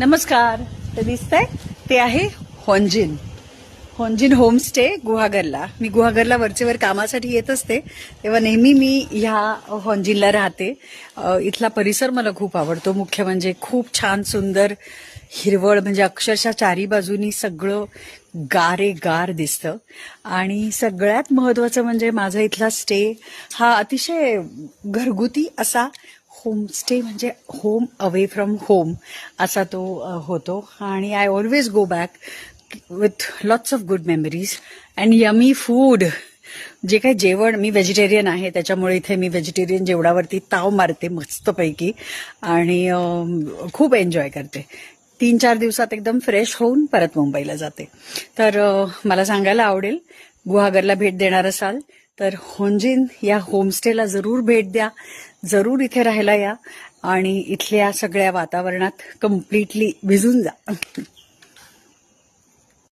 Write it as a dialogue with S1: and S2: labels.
S1: नमस्कार. ते दिसतंय ते आहे होंजिन होमस्टे गुहागरला. मी गुहागरला वरचेवर कामासाठी येत असते तेव्हा नेहमी मी ह्या होंजिनला राहते. इथला परिसर मला खूप आवडतो. मुख्य म्हणजे खूप छान सुंदर हिरवळ, म्हणजे अक्षरशः चारी बाजूनी सगळं गारेगार दिसतं. आणि सगळ्यात महत्वाचं म्हणजे माझा इथला स्टे हा अतिशय घरगुती असा होमस्टे, म्हणजे होम अवे फ्रॉम होम असा तो होतो. आणि I always go back with lots of good memories and yummy food. जे काही जेवण, मी व्हेजिटेरियन आहे त्याच्यामुळे इथे मी व्हेजिटेरियन जेवणावरती ताव मारते मस्तपैकी आणि खूप एन्जॉय करते. 3-4 दिवसात एकदम फ्रेश होऊन परत मुंबईला जाते. तर मला सांगायला आवडेल, गुहागरला भेट देणार असाल तर होंजिन या होमस्टेला जरूर भेट द्या, जरूर इथे राहायला या आणि इथल्या सगळ्या वातावरणात कम्प्लिटली भिजून जा.